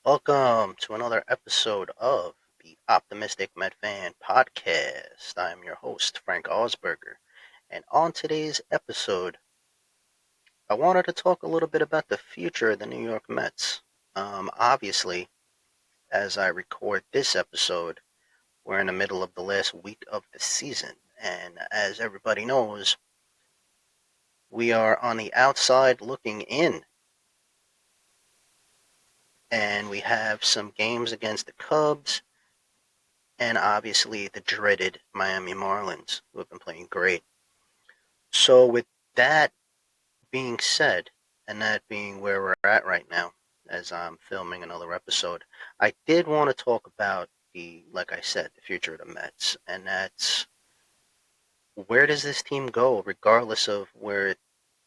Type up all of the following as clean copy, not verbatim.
Welcome to another episode of the Optimistic Met Fan Podcast. I'm your host, Frank Osberger. And on today's episode, I wanted to talk a little bit about the future of the New York Mets. Obviously, as I record this episode, we're in the middle of the last week of the season. And as everybody knows, we are on the outside looking in. And we have some games against the Cubs and obviously the dreaded Miami Marlins, who have been playing great. So, with that being said, and that being where we're at right now, as I'm filming another episode, I did want to talk about like I said, the future of the Mets, and that's where does this team go, regardless of where it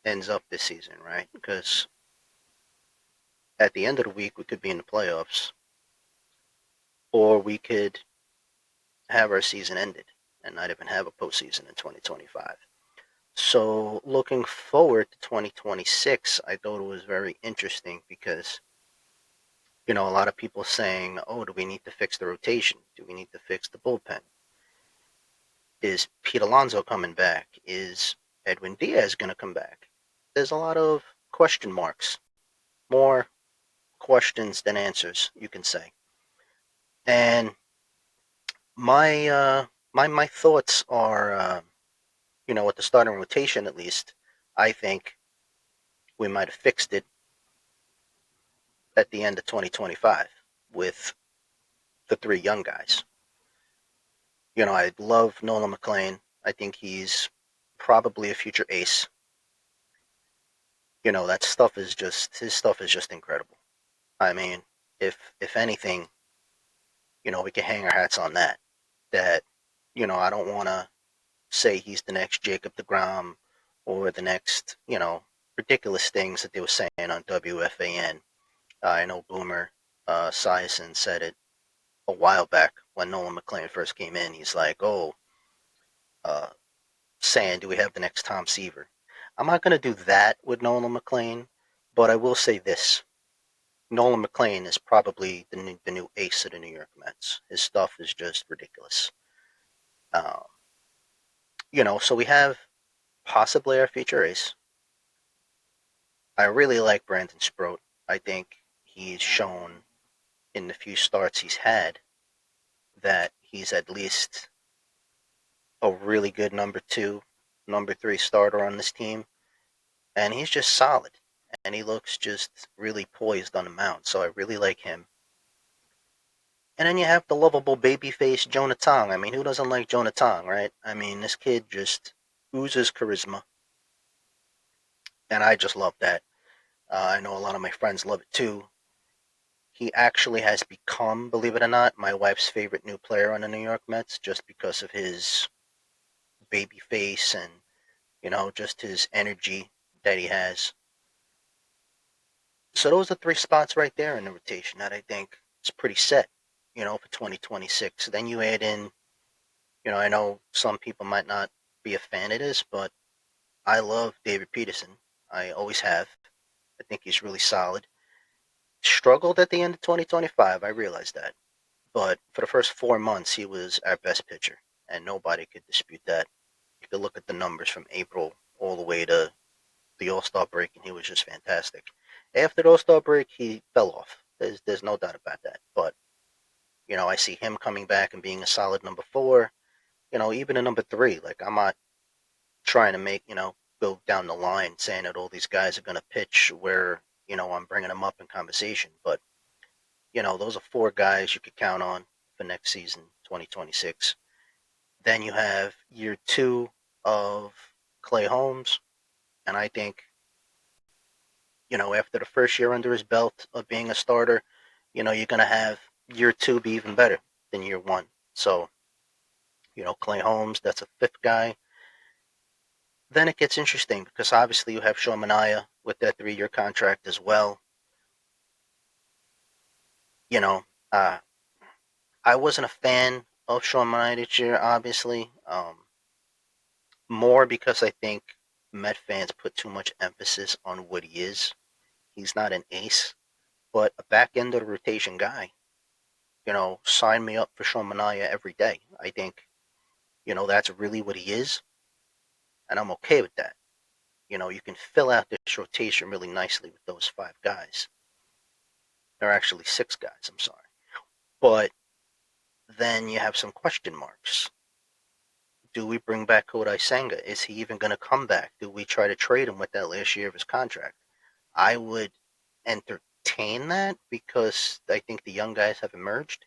ends up this season, right? Because at the end of the week, we could be in the playoffs, or we could have our season ended and not even have a postseason in 2025. So looking forward to 2026, I thought it was very interesting because, a lot of people saying, oh, do we need to fix the rotation? Do we need to fix the bullpen? Is Pete Alonso coming back? Is Edwin Diaz going to come back? There's a lot of question marks, more questions than answers, you can say. And my thoughts are, with the starting rotation at least, I think we might have fixed it at the end of 2025 with the three young guys. I love Nolan McLean. I think he's probably a future ace. That stuff is just his stuff is just incredible. I mean, if anything, we can hang our hats on that. That I don't want to say he's the next Jacob DeGrom or the next, ridiculous things that they were saying on WFAN. I know Boomer Esiason said it a while back when Nolan McLean first came in. He's like, "Oh, uh, saying, do we have the next Tom Seaver?" I'm not going to do that with Nolan McLean, but I will say this. Nolan McLean is probably the new ace of the New York Mets. His stuff is just ridiculous. Um, so we have possibly our future ace. I really like Brandon Sproat. I think he's shown in the few starts he's had that he's at least a really good number two, number three starter on this team. And he's just solid. And he looks just really poised on the mound. So I really like him. And then you have the lovable babyface Jonah Tong. I mean, who doesn't like Jonah Tong, right? I mean, this kid just oozes charisma. And I just love that. I know a lot of my friends love it too. He actually has become, believe it or not, my wife's favorite new player on the New York Mets just because of his baby face and, just his energy that he has. So those are three spots right there in the rotation that I think is pretty set, for 2026. Then you add in, I know some people might not be a fan of this, but I love David Peterson. I always have. I think he's really solid. Struggled at the end of 2025, I realize that. But for the first 4 months, he was our best pitcher, and nobody could dispute that. You could look at the numbers from April all the way to the All Star break, and he was just fantastic. After the All Star break, he fell off. There's no doubt about that. But I see him coming back and being a solid number four. Even a number three. Like I'm not trying to make go down the line saying that all these guys are going to pitch where I'm bringing them up in conversation. But those are four guys you could count on for next season, 2026. Then you have year two of Clay Holmes, and I think after the first year under his belt of being a starter, you're going to have year two be even better than year one. So, Clay Holmes, that's a fifth guy. Then it gets interesting because obviously you have Sean Manaea with that 3 year contract as well. You know, uh, I wasn't a fan of Sean Manaea this year, obviously. More because I think Met fans put too much emphasis on what he is. He's not an ace. But a back end of the rotation guy, sign me up for Sean Manaea every day. I think, that's really what he is, and I'm okay with that. You can fill out this rotation really nicely with those 5 guys. There are actually 6 guys, I'm sorry. But then you have some question marks. Do we bring back Kodai Senga? Is he even going to come back? Do we try to trade him with that last year of his contract? I would entertain that because I think the young guys have emerged.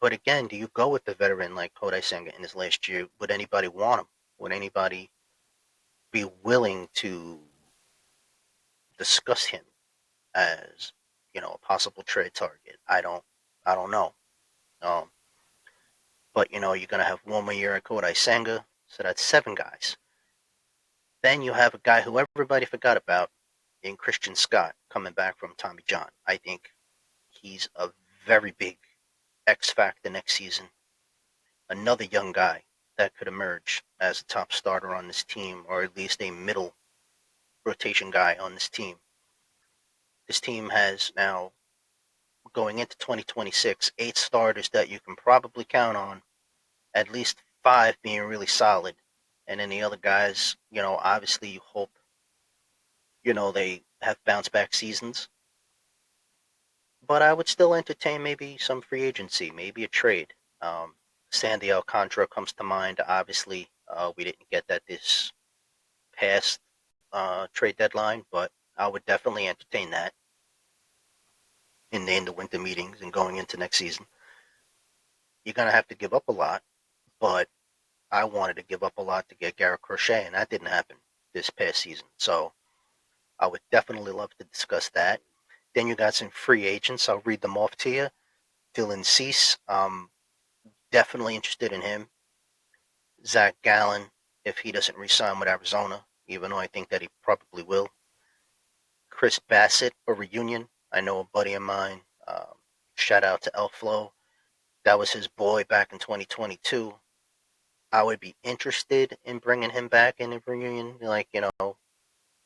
But again, do you go with the veteran like Kodai Senga in his last year? Would anybody want him? Would anybody be willing to discuss him as, a possible trade target? I don't know. Um, but you're gonna have one more year at Kodai Senga, so that's 7 guys. Then you have a guy who everybody forgot about in Christian Scott coming back from Tommy John. I think he's a very big X factor next season. Another young guy that could emerge as a top starter on this team, or at least a middle rotation guy on this team. This team has now, going into 2026, 8 starters that you can probably count on, at least 5 being really solid. And then the other guys, obviously you hope, they have bounce back seasons. But I would still entertain maybe some free agency, maybe a trade. Sandy Alcantara comes to mind. Obviously, we didn't get that this past trade deadline, but I would definitely entertain that in the winter meetings and going into next season. You're going to have to give up a lot, but I wanted to give up a lot to get Garrett Crochet, and that didn't happen this past season. So I would definitely love to discuss that. Then you got some free agents. I'll read them off to you. Dylan Cease, definitely interested in him. Zach Gallen, if he doesn't resign with Arizona, even though I think that he probably will. Chris Bassett, a reunion. I know a buddy of mine. Shout out to Elflo. That was his boy back in 2022. I would be interested in bringing him back in a reunion. Like,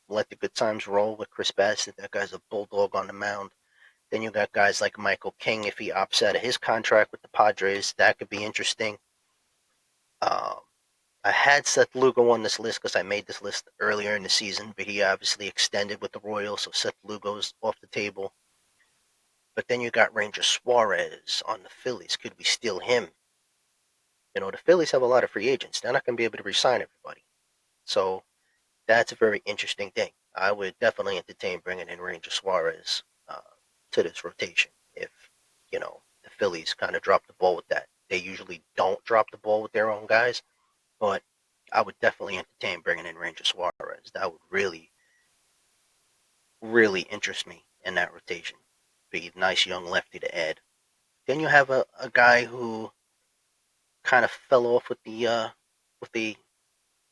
let the good times roll with Chris Bassett. That guy's a bulldog on the mound. Then you got guys like Michael King. If he opts out of his contract with the Padres, that could be interesting. Um, I had Seth Lugo on this list because I made this list earlier in the season, but he obviously extended with the Royals, so Seth Lugo's off the table. But then you got Ranger Suarez on the Phillies. Could we steal him? The Phillies have a lot of free agents. They're not going to be able to re-sign everybody. So that's a very interesting thing. I would definitely entertain bringing in Ranger Suarez to this rotation if, the Phillies kind of drop the ball with that. They usually don't drop the ball with their own guys, but I would definitely entertain bringing in Ranger Suarez. That would really, really interest me in that rotation. Be a nice young lefty to add. Then you have a guy who kind of fell off with the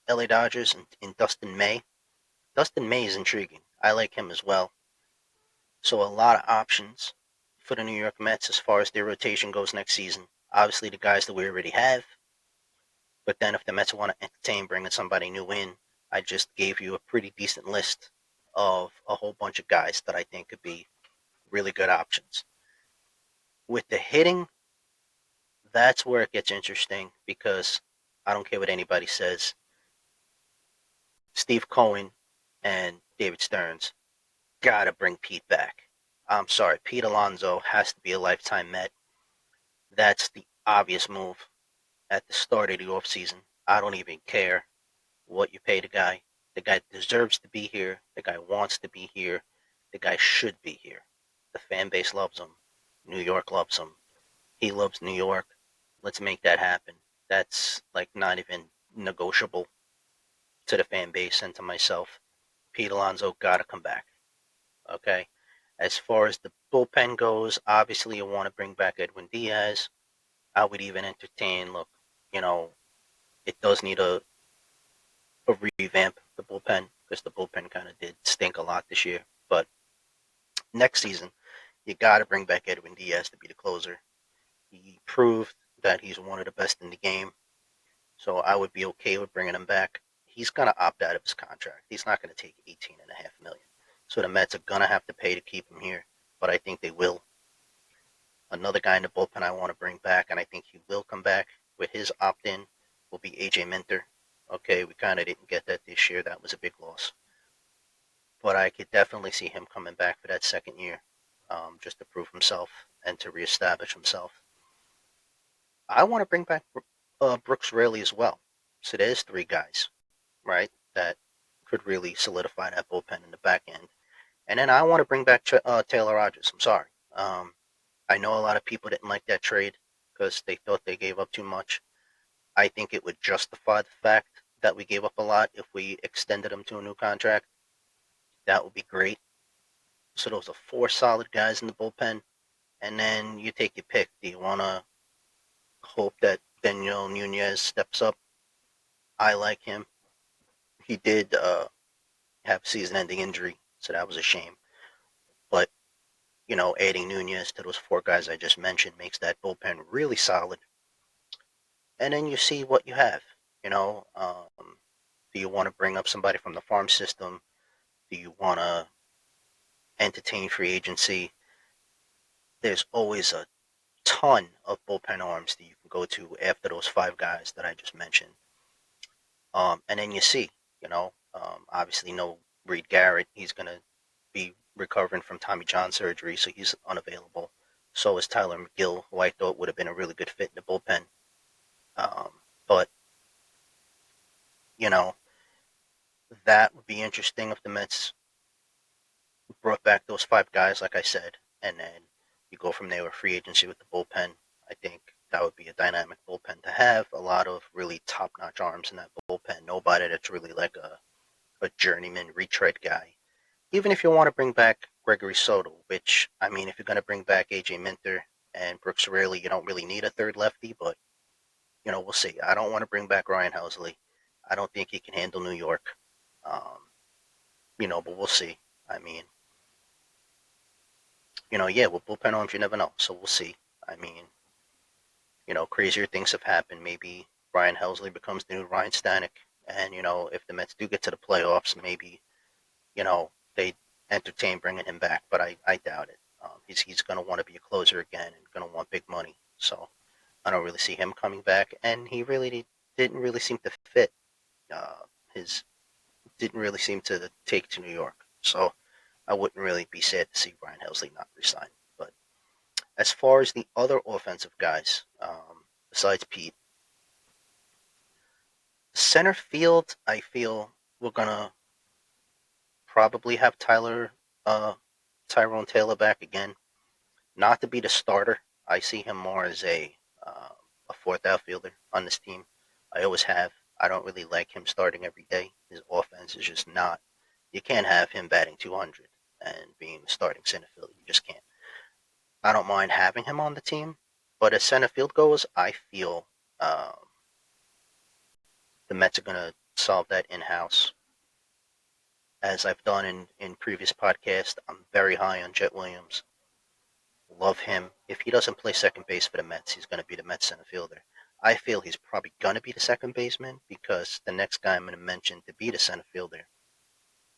LA Dodgers in Dustin May. Dustin May is intriguing. I like him as well. So a lot of options for the New York Mets as far as their rotation goes next season. Obviously, the guys that we already have. But then if the Mets want to entertain bringing somebody new in, I just gave you a pretty decent list of a whole bunch of guys that I think could be really good options. With the hitting, that's where it gets interesting because I don't care what anybody says. Steve Cohen and David Stearns gotta bring Pete back. I'm sorry, Pete Alonso has to be a lifetime Met. That's the obvious move at the start of the offseason. I don't even care what you pay the guy. The guy deserves to be here. The guy wants to be here. The guy should be here. The fan base loves him. New York loves him. He loves New York. Let's make that happen. That's like not even negotiable to the fan base and to myself. Pete Alonso gotta come back. Okay. As far as the bullpen goes, obviously you want to bring back Edwin Diaz. I would even entertain. Look, you know, it does need a revamp the bullpen because the bullpen kind of did stink a lot this year. But next season, you got to bring back Edwin Diaz to be the closer. He proved that he's one of the best in the game, so I would be okay with bringing him back. He's going to opt out of his contract. He's not going to take $18.5 million. So the Mets are going to have to pay to keep him here. but I think they will. Another guy in the bullpen I want to bring back, and I think he will come back with his opt-in, will be AJ Minter. Okay, we kind of didn't get that this year. That was a big loss. But I could definitely see him coming back for that second year, just to prove himself and to reestablish himself. I want to bring back Brooks Raley as well. So there's three guys, right, that could really solidify that bullpen in the back end. And then I want to bring back Taylor Rogers. I'm sorry. I know a lot of people didn't like that trade because they thought they gave up too much. I think it would justify the fact that we gave up a lot if we extended him to a new contract. That would be great. So those are four solid guys in the bullpen. And then you take your pick. Do you want to hope that Daniel Nunez steps up? I like him. He did have season-ending injury, so that was a shame. But, adding Nunez to those four guys I just mentioned makes that bullpen really solid. And then you see what you have. Do you want to bring up somebody from the farm system? Do you want to entertain free agency? There's always a ton of bullpen arms that you can go to after those five guys that I just mentioned. And then you see, obviously no Reed Garrett. He's going to be recovering from Tommy John surgery, so he's unavailable. So is Tyler McGill, who I thought would have been a really good fit in the bullpen. But, you know, that would be interesting if the Mets brought back those five guys, like I said, and then you go from there with free agency with the bullpen. I think that would be a dynamic bullpen to have. A lot of really top-notch arms in that bullpen. Nobody that's really like a journeyman retread guy. Even if you want to bring back Gregory Soto, which, I mean, if you're going to bring back A.J. Minter and Brooks Raley, you don't really need a third lefty, but, we'll see. I don't want to bring back Ryan Helsley. I don't think he can handle New York. But we'll see. I mean, yeah, with bullpen arms, you never know. So we'll see. I mean, crazier things have happened. Maybe Ryan Helsley becomes the new Ryan Stanek. And, if the Mets do get to the playoffs, maybe, they entertain bringing him back. But I doubt it. He's going to want to be a closer again and going to want big money. So I don't really see him coming back. And he really didn't really seem to fit. His didn't really seem to take to New York. So I wouldn't really be sad to see Ryan Helsley not resign. But as far as the other offensive guys, besides Pete, center field, I feel we're gonna probably have Tyrone Taylor back again. Not to be the starter. I see him more as a fourth outfielder on this team. I always have. I don't really like him starting every day. His offense is just not. You can't have him batting 200 and being the starting center fielder. You just can't. I don't mind having him on the team, but as center field goes, I feel the Mets are going to solve that in-house. As I've done in previous podcasts, I'm very high on Jet Williams. Love him. If he doesn't play second base for the Mets, he's going to be the Mets center fielder. I feel he's probably going to be the second baseman because the next guy I'm going to mention to be the center fielder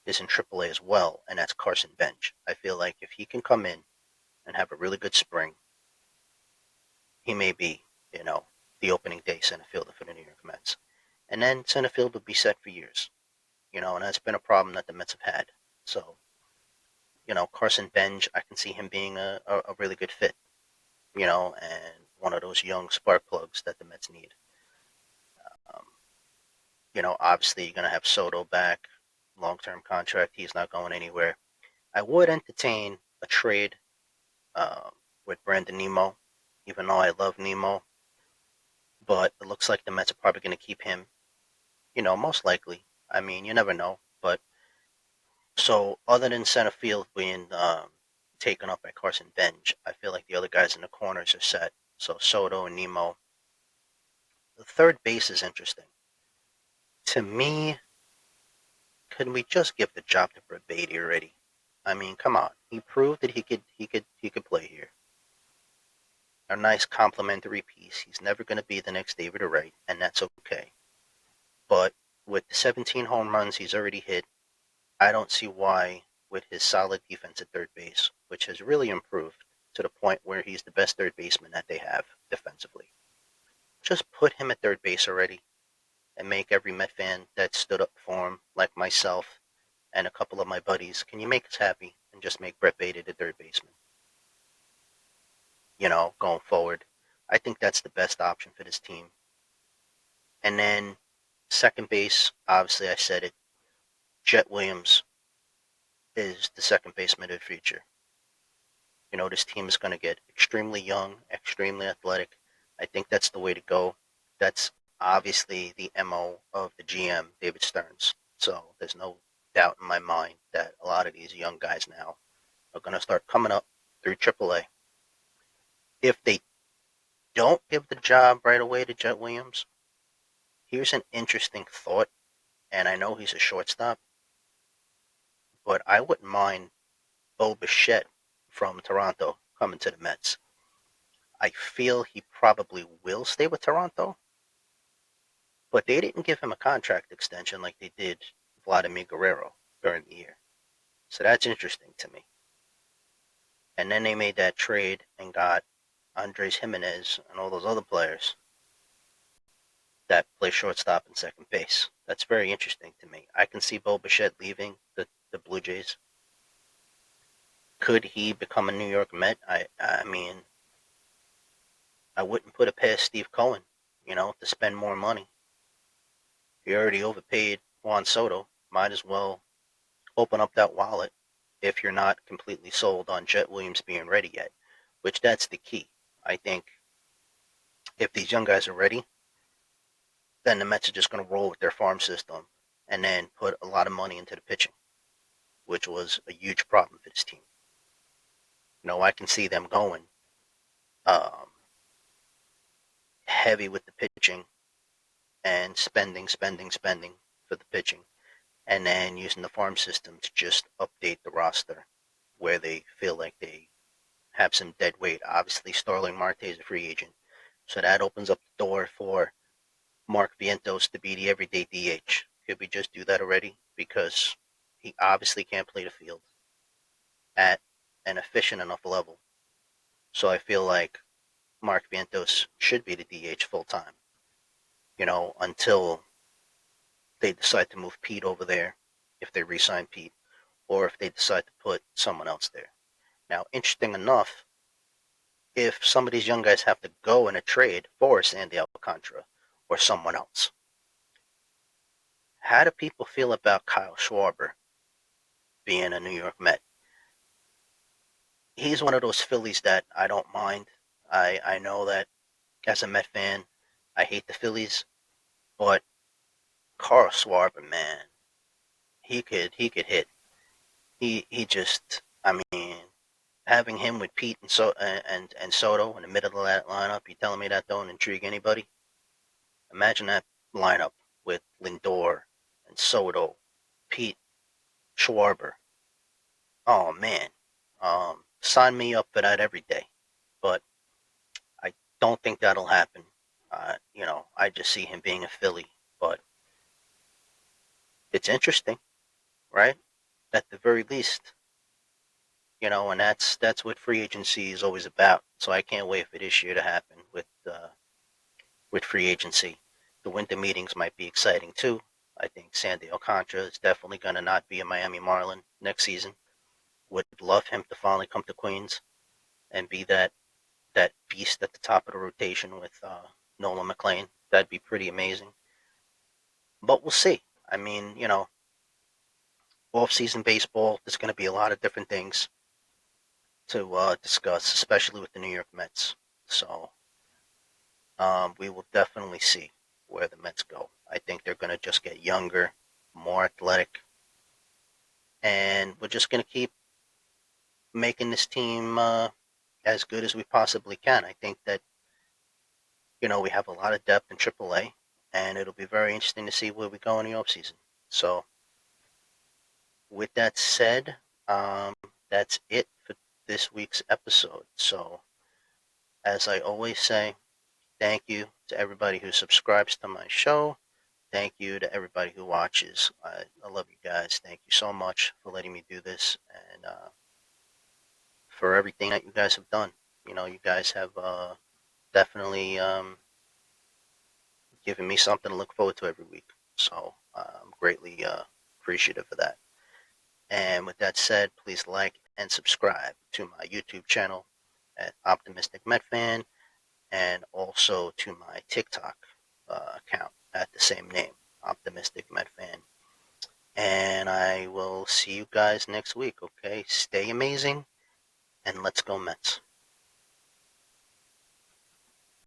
is in AAA as well, and that's Carson Bench. I feel like if he can come in and have a really good spring, he may be, the opening day center fielder for the New York Mets. And then center field will be set for years, and that's been a problem that the Mets have had. So, Carson Bench, I can see him being a really good fit, and one of those young spark plugs that the Mets need. Um, obviously you're going to have Soto back, long-term contract. He's not going anywhere. I would entertain a trade with Brandon Nimmo, even though I love Nimmo. But it looks like the Mets are probably going to keep him, most likely. I mean, you never know. But so other than center field being taken up by Carson Bench, I feel like the other guys in the corners are set. So Soto and Nimmo. The third base is interesting. To me, could we just give the job to Brett Baty already? I mean, come on. He proved that he could play here. A nice complimentary piece. He's never going to be the next David Wright, and that's okay. But with the 17 home runs he's already hit, I don't see why, with his solid defense at third base, which has really improved to the point where he's the best third baseman that they have defensively. Just put him at third base already and make every Met fan that stood up for him, like myself and a couple of my buddies, can you make us happy and just make Brett Baty the third baseman? Going forward, I think that's the best option for this team. And then second base, obviously I said it, Jet Williams is the second baseman of the future. This team is going to get extremely young, extremely athletic. I think that's the way to go. That's obviously the MO of the GM, David Stearns. So there's no doubt in my mind that a lot of these young guys now are going to start coming up through AAA. If they don't give the job right away to Jet Williams, here's an interesting thought, and I know he's a shortstop, but I wouldn't mind Bo Bichette from Toronto coming to the Mets. I feel he probably will stay with Toronto, but they didn't give him a contract extension like they did Vladimir Guerrero during the year. So that's interesting to me. And then they made that trade and got Andres Jimenez and all those other players that play shortstop and second base. That's very interesting to me. I can see Bo Bichette leaving the Blue Jays. Could he become a New York Met? I mean, I wouldn't put it past Steve Cohen, to spend more money. He already overpaid Juan Soto. Might as well open up that wallet if you're not completely sold on Jet Williams being ready yet, which that's the key. I think if these young guys are ready, then the Mets are just going to roll with their farm system and then put a lot of money into the pitching, which was a huge problem for this team. I can see them going heavy with the pitching and spending for the pitching, and then using the farm system to just update the roster where they feel like they have some dead weight. Obviously, Starling Marte is a free agent, so that opens up the door for Mark Vientos to be the everyday DH. Could we just do that already? Because he obviously can't play the field at an efficient enough level. So I feel like Mark Vientos should be the DH full time, until they decide to move Pete over there, if they re-sign Pete, or if they decide to put someone else there. Now, interesting enough, if some of these young guys have to go in a trade for Sandy Alcantara or someone else, how do people feel about Kyle Schwarber being a New York Met? He's one of those Phillies that I don't mind. I know that as a Met fan, I hate the Phillies, but Carl Schwarber, man, he could hit. He just, I mean, having him with Pete and Soto in the middle of that lineup, you telling me that don't intrigue anybody? Imagine that lineup with Lindor and Soto, Pete, Schwarber. Oh man, sign me up for that every day. But I don't think that'll happen. I just see him being a Philly, but it's interesting, right? At the very least, and that's what free agency is always about. So I can't wait for this year to happen with free agency. The winter meetings might be exciting too. I think Sandy Alcantara is definitely going to not be a Miami Marlin next season. Would love him to finally come to Queens and be that beast at the top of the rotation with Nolan McLean. That'd be pretty amazing. But we'll see. I mean, off-season baseball, there's going to be a lot of different things to discuss, especially with the New York Mets. So we will definitely see where the Mets go. I think they're going to just get younger, more athletic, and we're just going to keep making this team as good as we possibly can. I think that we have a lot of depth in AAA, and it'll be very interesting to see where we go in the offseason. So, with that said, that's it for this week's episode. So, as I always say, thank you to everybody who subscribes to my show. Thank you to everybody who watches. I love you guys. Thank you so much for letting me do this. And for everything that you guys have done. You guys have definitely given me something to look forward to every week. So I'm greatly appreciative of that. And with that said, please like and subscribe to my YouTube channel at Optimistic Met Fan, and also to my TikTok account at the same name, Optimistic Met Fan. And I will see you guys next week, okay? Stay amazing, and let's go Mets.